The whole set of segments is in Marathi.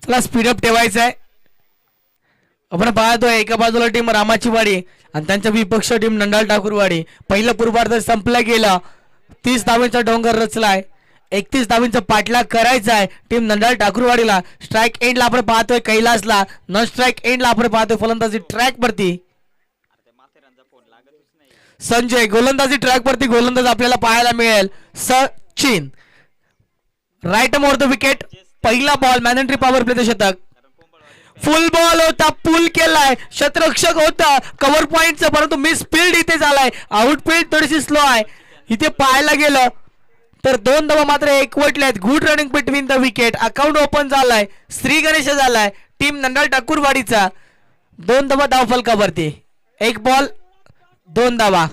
त्याला स्पीडअप ठेवायचा आहे. आपण पाहतोय एका बाजूला टीम रामाची वाडी आणि त्यांच्या विपक्ष टीम नंडाल ठाकूरवाडी. पहिलं पूर्वार्ध संपलं गेलं. 30 धावांचा डोंगर रचलाय. 31 धावांचा पाठलाग करायचा आहे टीम नंडाल ठाकूरवाडीला. स्ट्राईक एंडला आपण पाहतोय कैलासला. नॉन स्ट्राईक एंडला आपण पाहतोय फलंदाजी ट्रॅक वरती संजय. गोलंदाजी ट्रॅक वरती गोलंदाज आपल्याला पाहायला मिळेल Sachin. Right more the wicket. पहिला बॉल मॅनेंट्री पॉवर प्लेचं शतक. फुल बॉल होता, पुल केलाय, शतरक्षक होता कव्हर पॉइंटचा, परंतु मिस फील्ड इथे झालाय. आउट फील्ड थोडीशी स्लो आहे इथे पाहायला गेलं तर. 2 धावा मात्र एकवटल्यात. Good running between the wicket. Account open झालाय. श्री गणेश झालाय टीम नंडाल ठाकूरवाडीचा. 2 धावा धावफलकावरती. 1 बॉल 2 धावा.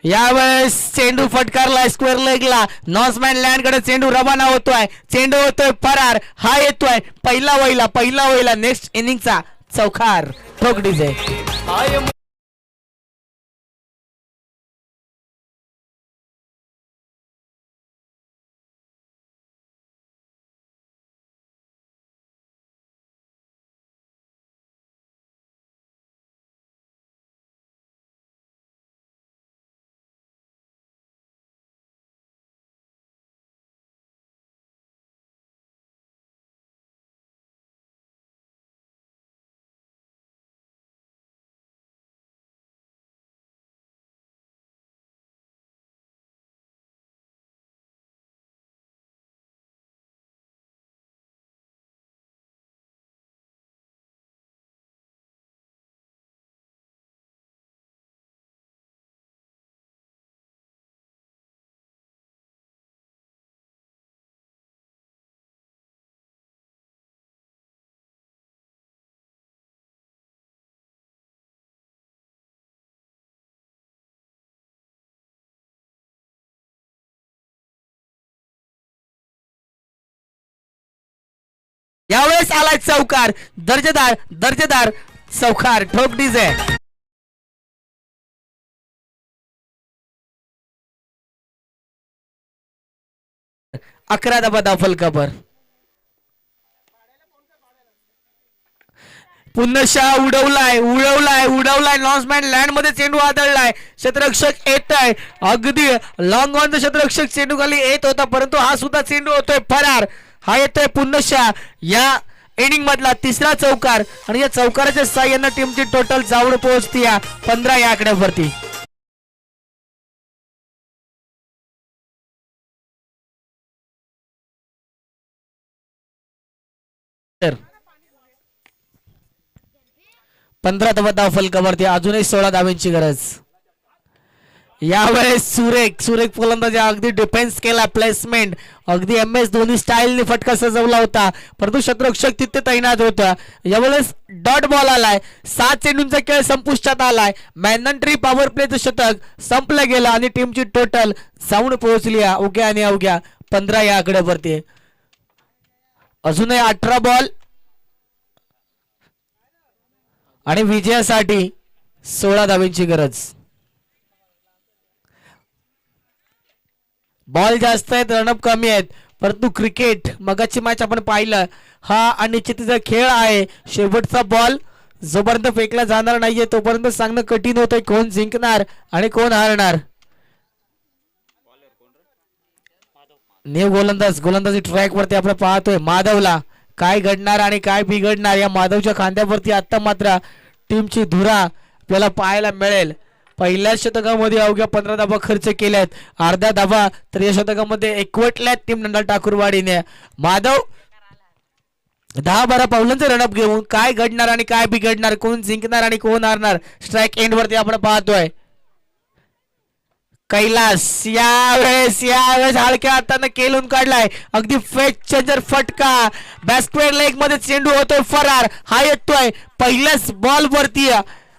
यावेळेस चेंडू फटकारलाय स्क्वेअर लेगला. नॉसमॅन लँड कडे चेंडू रवाना होतोय. चेंडू होतोय फरार. हा येतोय पहिला वहिला नेक्स्ट इनिंगचा चौकार. ठोक डीजे. यावेळेस आलाय चौकार. दर्जेदार चौकार. ठोक डीजे. 11 धावा धावफलकावर. पुन्हा उडवलाय लॉन्समॅन लँड मध्ये चेंडू आदळलाय. क्षेत्ररक्षक येत आहे अगदी लॉंग ऑन. क्षेत्ररक्षक चेंडू खाली येत होता परंतु हा सुद्धा चेंडू होतोय फरार. हा येतोय पुन्हा या इनिंग मधला 3रा चौकार आणि या चौकाराच्या साह्याने टीमची टोटल जाऊन पोहोचती 15 या आकड्यावरती. तर 15 धावा धावफलकावरती. अजूनही 16 धावांची गरज. यावेळेस सुरेख फलंदाजी अगदी डिफेन्स केला. प्लेसमेंट अगदी MS धोनी स्टाईलने फटका सजवला होता परंतु शतरक्षक तिथे तैनात होता. यावेळेस डॉट बॉल आलाय. 7 चेंडूंचा खेळ संपुष्टात आलाय. मॅनंट्री पॉवर प्लेचं शतक संपलं गेलं आणि टीमची टोटल जाऊन पोहोचली अवघ्या आणि अवघ्या 15 या आकड्यावरती. अजूनही 18 बॉल आणि विजयासाठी 16 धावांची गरज. बॉल जास्त आहेत, रनअप कमी आहेत परंतु क्रिकेट मगाची मॅच आपण पाहिलं हा अनिश्चिततेचा खेळ आहे. शेवटचा बॉल जोपर्यंत फेकला जाणार नाहीये तोपर्यंत सांगणं कठीण होतंय कोण जिंकणार आणि कोण हारणार. न्यू गोलंदाजी ट्रॅक वरती आपण पाहतोय माधवला. काय घडणार आणि काय बिघडणार या माधवच्या खांद्यावरती आता मात्र टीमची धुरा आपल्याला पाहायला मिळेल. पहिल्या शतकामध्ये अवघ्या 15 धावा खर्च केल्यात. अर्ध्या धावा तर या शतकामध्ये एकवटल्यात टीम नंडाल ठाकूरवाडीने. माधव 10-12 पावलांचे रनअप घेऊन काय घडणार आणि काय बिघडणार, कोण जिंकणार आणि कोण हारणार स्ट्राईक एंड वरती आपण पाहतोय. कैलास यावेळेस हलक्या हाताने केलून काढलाय. अगदी फेक चेंजर फटका. बॅस्केट लेग मध्ये चेंडू होतोय फरार. हा येतोय पहिल्याच बॉल वरती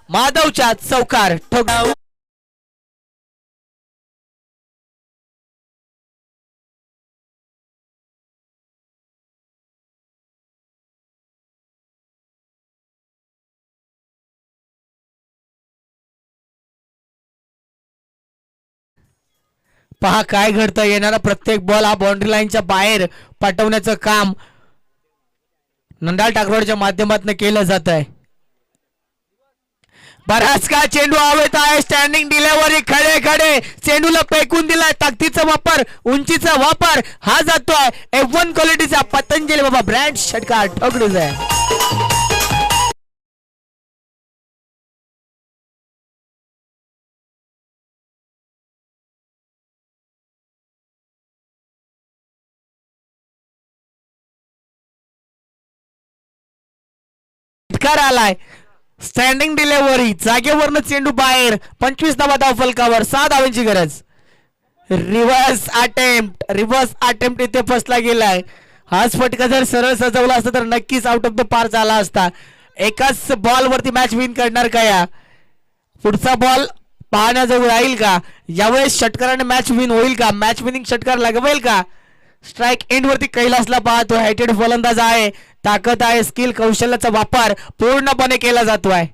माधवच्या चौकार. पहा काय घडतं. येणारा प्रत्येक बॉल हा बाउंड्री लाईनच्या बाहेर पाठवण्याचं काम नंदाल टाकरवाडीच्या माध्यमातून केलं जात आहे. बराच का चेंडू हवेत आहे. स्टँडिंग डिलेव्हरी, खडे खडे चेंडूला फेकून दिलाय. ताकदीचा वापर, उंचीचा वापर हा जातोय. F1 क्वालिटीचा पतंजली बाबा ब्रँड षटकार ठोकडूच आहे. षटकार आलाय. स्टँडिंग डिलेव्हरी, जागेवरनं चेंडू बाहेर. 25 धावा धाव फलकावर, 6 धावांची गरज. रिव्हर्स अटेम्प्ट इथे फसला गेलाय. हाच फटका जर सरळ सजवला असता तर नक्कीच आउट ऑफ द पार झाला असता. एकाच बॉल वरती मॅच विन करणार का या? पुढचा बॉल पाहण्याजोग राहील का? यावेळेस षटकाराने मॅच विन होईल का? मॅच विनिंग षटकार लगवेल का? स्ट्राइक एंड वरती कैलासला पाहतो. हायटेड फलंदाज आहे. ताकद आहे, स्किल, कौशल्याचा वापर पूर्णपणे केला जातोय.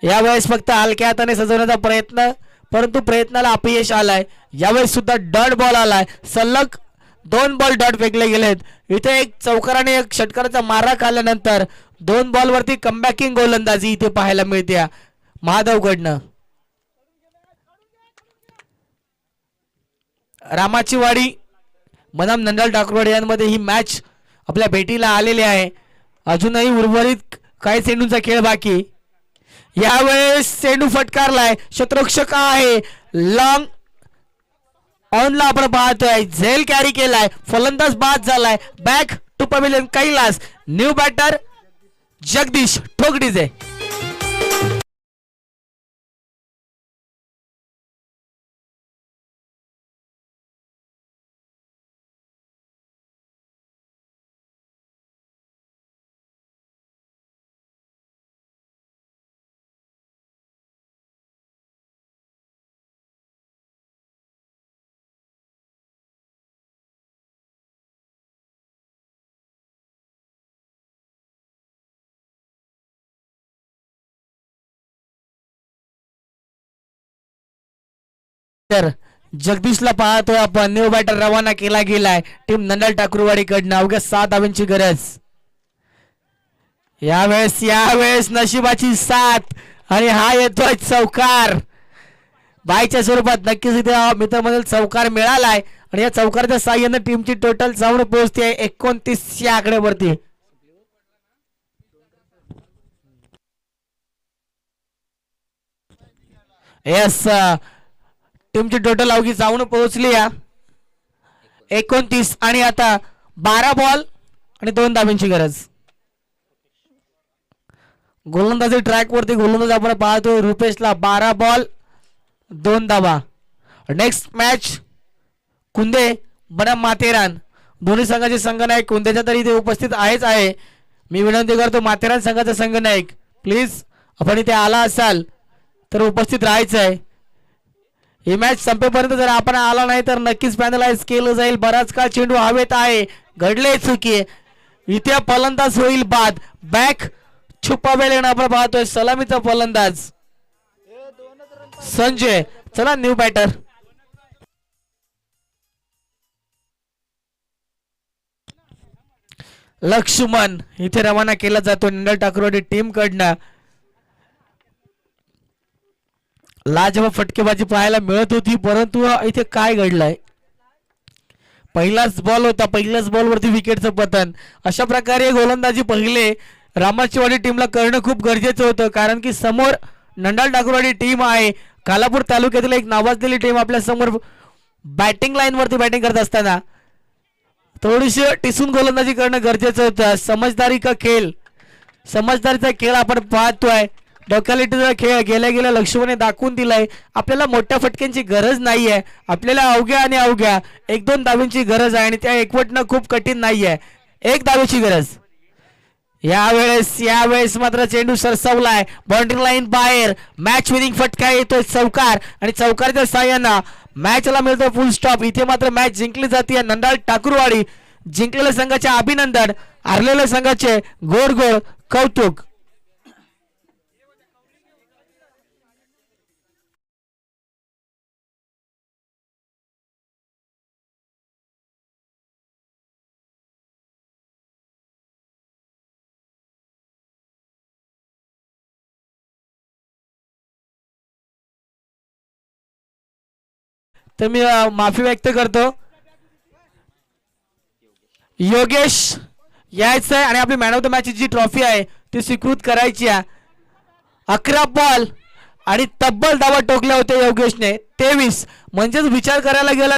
यावेळेस फक्त हलक्या हाताने सजवण्याचा प्रयत्न, परंतु प्रयत्नाला अपयश आलाय. यावेळेस सुद्धा डॉट बॉल आलाय. सलग 2 बॉल डॉट फेकले गेलेत. इथे एक चौकाराने एक षटकाराचा मारा खाल्ल्यानंतर 2 बॉल वरती कमबॅकिंग गोलंदाजी इथे पाहायला मिळते महादेवकडनं. रामाची वाडी बनाम नंदाल टाकरवाडी यांमध्ये ही मॅच आपल्या भेटीला आलेली आहे. अजूनही उर्वरित काही चेंडूंचा खेळ बाकी. यावेळेस चेंडू फटकारलाय. क्षेत्ररक्षक आहे. लॉंग ऑनला आपण पाहतोय. झेल कॅरी केलाय. फलंदाज बाद झालाय. Back to pavilion Kailas. New batter Jagdish ठोकडीजे. जगदीशला पाहतोय आपण. न्यू बॅटर रवाना केला गेलाय टीम नंदाल टाकरवाडी कडनं. अवघ्या 7 धावांची गरज. यावेळेस नशिबाची साथ आणि हा येतोय चौकार बायच्या स्वरूपात. नक्कीच इथे मित्रांमधील चौकार मिळालाय आणि या चौकारच्या साह्याने टीमची टोटल जाऊन पोहोचते 29 या आकड्यावरती. येस, टीमची टोटल अवघी जाऊन पोहोचली या 29 आणि आता 12 बॉल आणि 2 धावांची गरज. गोलंदाजी ट्रॅक वरती गोलंदाज आपण पाहतोय रुपेशला. 12 बॉल 2 धावा. नेक्स्ट मॅच कुंदे बनाम माथेरान. दोन्ही संघाचे संघनायक कुंदेच्या तरी इथे उपस्थित आहेच आहे. मी विनंती करतो माथेरान संघाचा संघनायक प्लीज आपण इथे आला असाल तर उपस्थित राहायचं आहे. ही मॅच संपेपर्यंत जर आपण आला नाही तर नक्कीच पॅनलाइज केलं जाईल. बराच काळ चेंडू हवेत आहे. घडले चुकी. इथे फलंदाज होईल बाद. बॅक छुपावेल आपण पाहतोय. सलामीचा फलंदाज संजय. चला न्यू बॅटर. लक्ष्मण इथे रवाना केला जातो नंदाल टाकरवाडी टीम कडनं. लाजवाब फटकेबाजी पाहायला मिळत होती, परंतु इथे काय घडलंय? पहिलाच बॉल होता. पहिल्याच बॉल वरती विकेटचं पतन. अशा प्रकारे गोलंदाजी पहिले रामाचीवाडी टीमला करणं खूप गरजेचं होतं, कारण की समोर नंदाल टाकरवाडी टीम आहे. कालापूर तालुक्यातील एक नावाजलेली टीम आपल्या समोर बॅटिंग लाईन वरती बॅटिंग करत असताना थोडीशी टिसून गोलंदाजी करणं गरजेचं होतं. समजदारी का खेळ, समजदारीचा खेळ आपण पाहतोय. डोक्यालिटीचा खेळ गेल्या लक्ष्मणने दाखवून दिलाय. आपल्याला मोठ्या फटक्यांची गरज नाहीये. आपल्याला अवघ्या आणि अवघ्या 1-2 धावांची गरज आहे आणि त्या एकवटणं खूप कठीण नाहीये. 1 धावेची गरज. यावेळेस मात्र चेंडू सरसवलाय. बाउंड्री लाईन बाहेर. मॅच विनिंग फटका येतोय चौकार आणि चौकारच्या साह्यानं मॅचला मिळतोय फुल स्टॉप. इथे मात्र मॅच जिंकली जाते. नंदाल टाकरवाडी जिंकलेल्या संघाचे अभिनंदन, हरलेल्या संघाचे गोड गोड कौतुक. तर मी माफी व्यक्त करतो. योगेश यायचं आहे आणि आपली मॅन ऑफ द मॅच जी ट्रॉफी आहे ती स्वीकृत करायची आहे. 11 बॉल आणि तब्बल धावा टोकल्या होत्या योगेशने 23. म्हणजेच विचार करायला गेला